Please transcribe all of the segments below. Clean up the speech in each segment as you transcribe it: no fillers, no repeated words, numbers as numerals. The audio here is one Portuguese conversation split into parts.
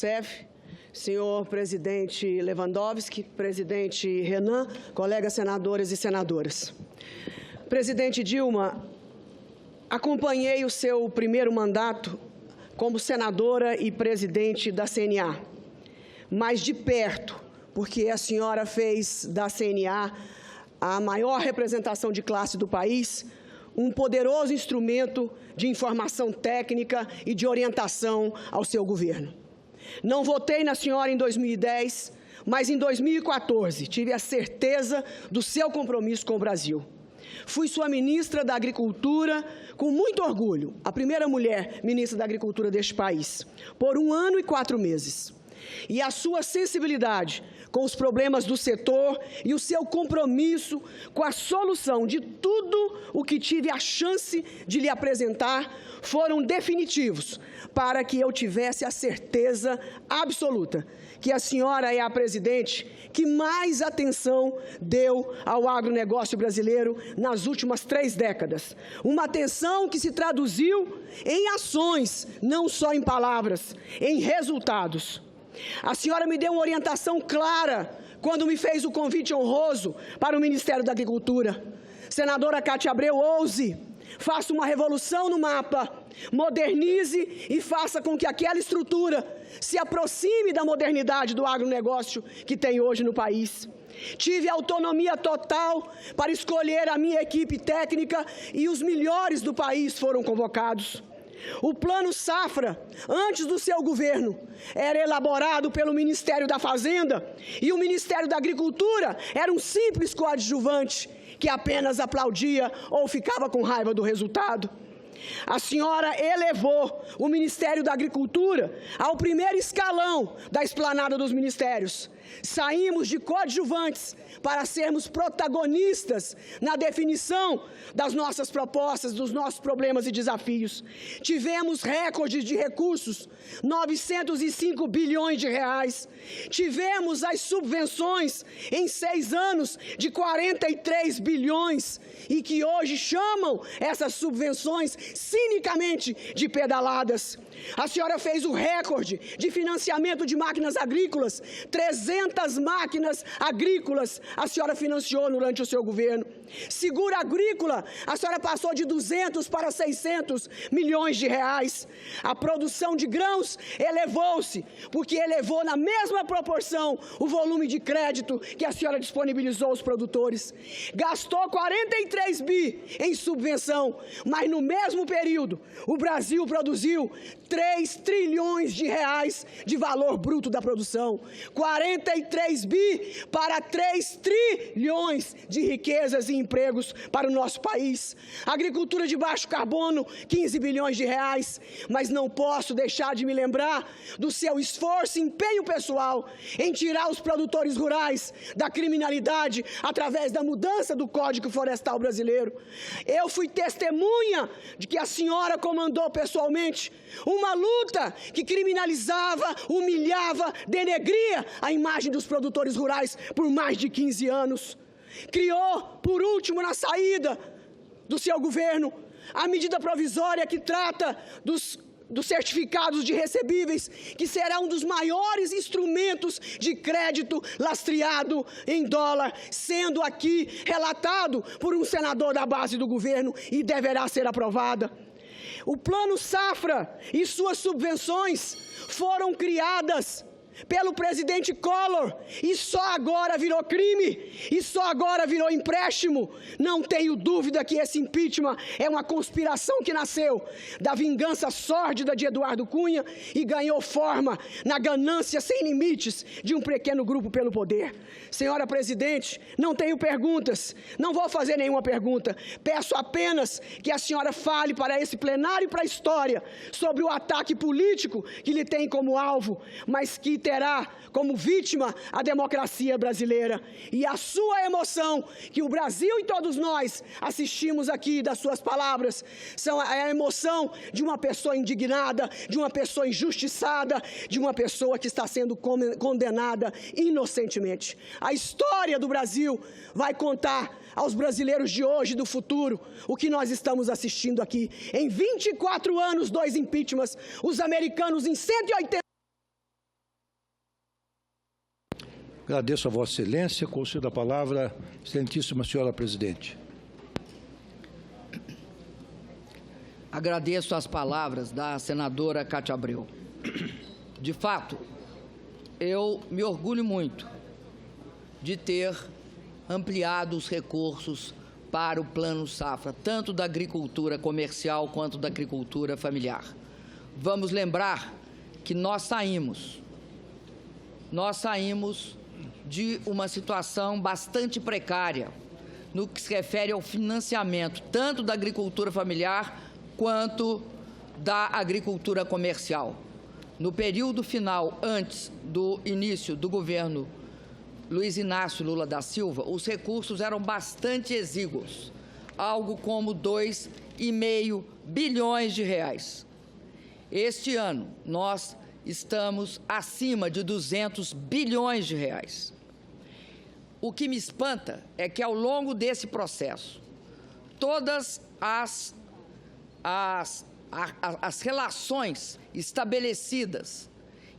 SEF, senhor presidente Lewandowski, presidente Renan, colegas senadoras e senadoras. Presidente Dilma, acompanhei o seu primeiro mandato como senadora e presidente da CNA, mas de perto, porque a senhora fez da CNA a maior representação de classe do país, um poderoso instrumento de informação técnica e de orientação ao seu governo. Não votei na senhora em 2010, mas em 2014 tive a certeza do seu compromisso com o Brasil. Fui sua ministra da Agricultura com muito orgulho, a primeira mulher ministra da Agricultura deste país, por 1 ano e 4 meses. E a sua sensibilidade com os problemas do setor e o seu compromisso com a solução de tudo o que tive a chance de lhe apresentar foram definitivos para que eu tivesse a certeza absoluta que a senhora é a presidente que mais atenção deu ao agronegócio brasileiro nas últimas 3 décadas. Uma atenção que se traduziu em ações, não só em palavras, em resultados. A senhora me deu uma orientação clara quando me fez o convite honroso para o Ministério da Agricultura. Senadora Cátia Abreu, ouse, faça uma revolução no mapa, modernize e faça com que aquela estrutura se aproxime da modernidade do agronegócio que tem hoje no país. Tive autonomia total para escolher a minha equipe técnica e os melhores do país foram convocados. O Plano Safra, antes do seu governo, era elaborado pelo Ministério da Fazenda e o Ministério da Agricultura era um simples coadjuvante que apenas aplaudia ou ficava com raiva do resultado. A senhora elevou o Ministério da Agricultura ao primeiro escalão da esplanada dos ministérios. Saímos de coadjuvantes para sermos protagonistas na definição das nossas propostas, dos nossos problemas e desafios. Tivemos recordes de recursos, 905 bilhões de reais. Tivemos as subvenções em 6 anos de 43 bilhões e que hoje chamam essas subvenções cinicamente de pedaladas. A senhora fez o recorde de financiamento de máquinas agrícolas, 300 máquinas agrícolas a senhora financiou durante o seu governo. Seguro agrícola, a senhora passou de 200 para 600 milhões de reais. A produção de grãos elevou-se, porque elevou na mesma proporção o volume de crédito que a senhora disponibilizou aos produtores. Gastou 43 bi em subvenção, mas no mesmo período o Brasil produziu 3 trilhões de reais de valor bruto da produção. 43 bi para 3 trilhões de riquezas e empregos para o nosso país. Agricultura de baixo carbono, 15 bilhões de reais. Mas não posso deixar de me lembrar do seu esforço e empenho pessoal em tirar os produtores rurais da criminalidade através da mudança do Código Florestal brasileiro. Eu fui testemunha de que a senhora comandou pessoalmente uma luta que criminalizava, humilhava, denegria a imagem dos produtores rurais por mais de 15 anos. Criou, por último, na saída do seu governo, a medida provisória que trata dos certificados de recebíveis, que será um dos maiores instrumentos de crédito lastreado em dólar, sendo aqui relatado por um senador da base do governo e deverá ser aprovada. O Plano Safra e suas subvenções foram criadas pelo presidente Collor e só agora virou crime e só agora virou empréstimo. Não tenho dúvida que esse impeachment é uma conspiração que nasceu da vingança sórdida de Eduardo Cunha e ganhou forma na ganância sem limites de um pequeno grupo pelo poder. Senhora presidente, não tenho perguntas, não vou fazer nenhuma pergunta. Peço apenas que a senhora fale para esse plenário e para a história sobre o ataque político que lhe tem como alvo, mas que terá como vítima a democracia brasileira. E a sua emoção, que o Brasil e todos nós assistimos aqui das suas palavras, são a emoção de uma pessoa indignada, de uma pessoa injustiçada, de uma pessoa que está sendo condenada inocentemente. A história do Brasil vai contar aos brasileiros de hoje e do futuro o que nós estamos assistindo aqui. Em 24 anos, 2 impeachments, os americanos em 180 Agradeço a Vossa Excelência. Concedo a palavra, excelentíssima senhora presidente. Agradeço as palavras da senadora Cátia Abreu. De fato, eu me orgulho muito de ter ampliado os recursos para o Plano Safra, tanto da agricultura comercial quanto da agricultura familiar. Vamos lembrar que nós saímos de uma situação bastante precária no que se refere ao financiamento, tanto da agricultura familiar quanto da agricultura comercial. No período final, antes do início do governo Luiz Inácio Lula da Silva, os recursos eram bastante exíguos, algo como 2,5 bilhões de reais. Este ano, nós estamos acima de 200 bilhões de reais. O que me espanta é que, ao longo desse processo, todas as relações estabelecidas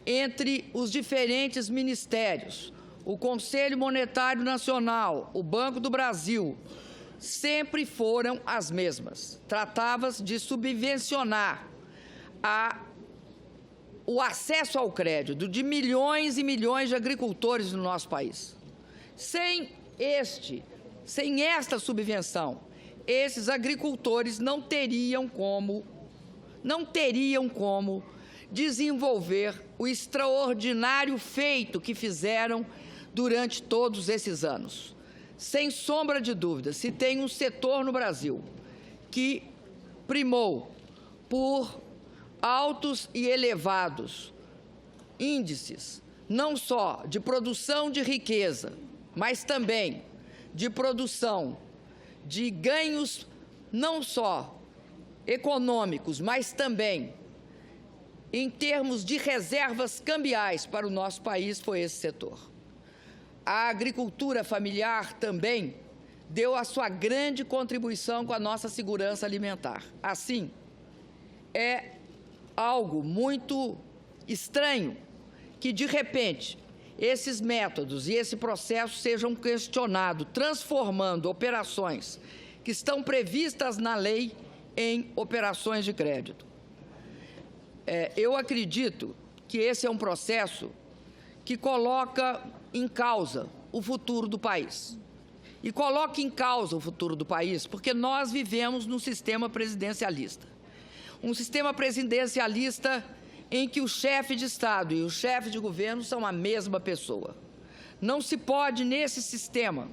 entre os diferentes ministérios, o Conselho Monetário Nacional, o Banco do Brasil, sempre foram as mesmas. Tratava-se de subvencionar o acesso ao crédito de milhões e milhões de agricultores no nosso país. Sem esta subvenção, esses agricultores não teriam como desenvolver o extraordinário feito que fizeram durante todos esses anos. Sem sombra de dúvida, se tem um setor no Brasil que primou por altos e elevados índices, não só de produção de riqueza, mas também de produção de ganhos não só econômicos, mas também em termos de reservas cambiais para o nosso país, foi esse setor. A agricultura familiar também deu a sua grande contribuição com a nossa segurança alimentar. Assim, é algo muito estranho que, de repente, esses métodos e esse processo sejam questionados, transformando operações que estão previstas na lei em operações de crédito. Eu acredito que esse é um processo que coloca em causa o futuro do país. E coloca em causa o futuro do país porque nós vivemos num sistema presidencialista. Um sistema presidencialista em que o chefe de Estado e o chefe de governo são a mesma pessoa. Não se pode, nesse sistema,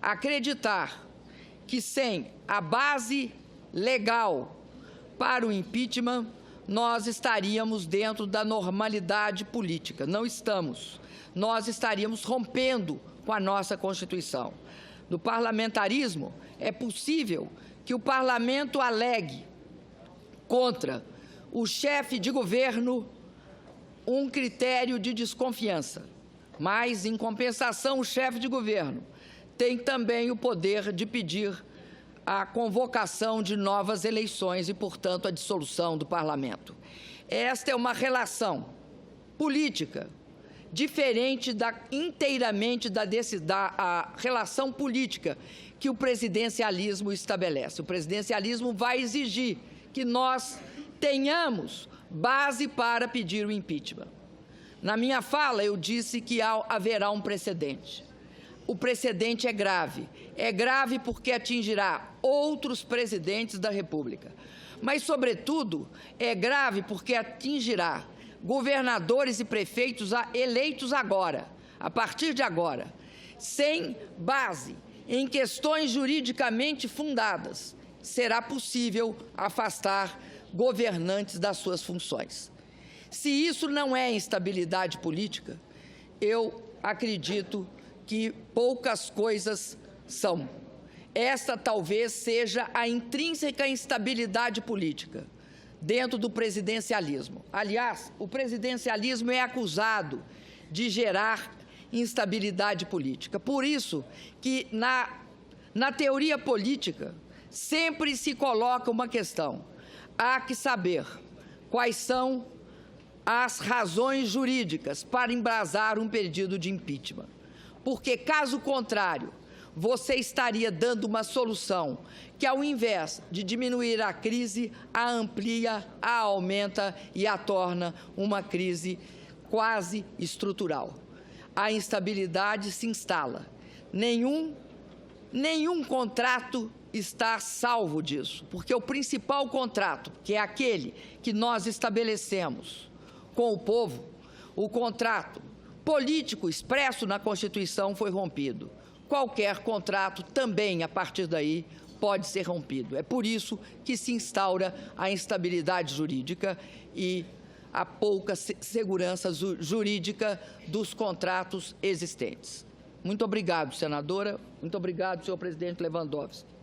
acreditar que sem a base legal para o impeachment, nós estaríamos dentro da normalidade política. Não estamos. Nós estaríamos rompendo com a nossa Constituição. No parlamentarismo, é possível que o parlamento alegue contra o chefe de governo um critério de desconfiança, mas, em compensação, o chefe de governo tem também o poder de pedir a convocação de novas eleições e, portanto, a dissolução do parlamento. Esta é uma relação política diferente inteiramente da relação política que o presidencialismo estabelece. O presidencialismo vai exigir que nós tenhamos base para pedir o impeachment. Na minha fala, eu disse que haverá um precedente. O precedente é grave. É grave porque atingirá outros presidentes da República. Mas, sobretudo, é grave porque atingirá governadores e prefeitos eleitos agora, a partir de agora, sem base em questões juridicamente fundadas. Será possível afastar governantes das suas funções. Se isso não é instabilidade política, eu acredito que poucas coisas são. Esta talvez seja a intrínseca instabilidade política dentro do presidencialismo. Aliás, o presidencialismo é acusado de gerar instabilidade política. Por isso que na teoria política sempre se coloca uma questão. Há que saber quais são as razões jurídicas para embasar um pedido de impeachment. porque, caso contrário, você estaria dando uma solução que, ao invés de diminuir a crise, a amplia, a aumenta e a torna uma crise quase estrutural. A instabilidade se instala. Nenhum contrato está salvo disso, porque o principal contrato, que é aquele que nós estabelecemos com o povo, o contrato político expresso na Constituição, foi rompido. Qualquer contrato também, a partir daí, pode ser rompido. É por isso que se instaura a instabilidade jurídica e a pouca segurança jurídica dos contratos existentes. Muito obrigado, senadora. Muito obrigado, senhor presidente Lewandowski.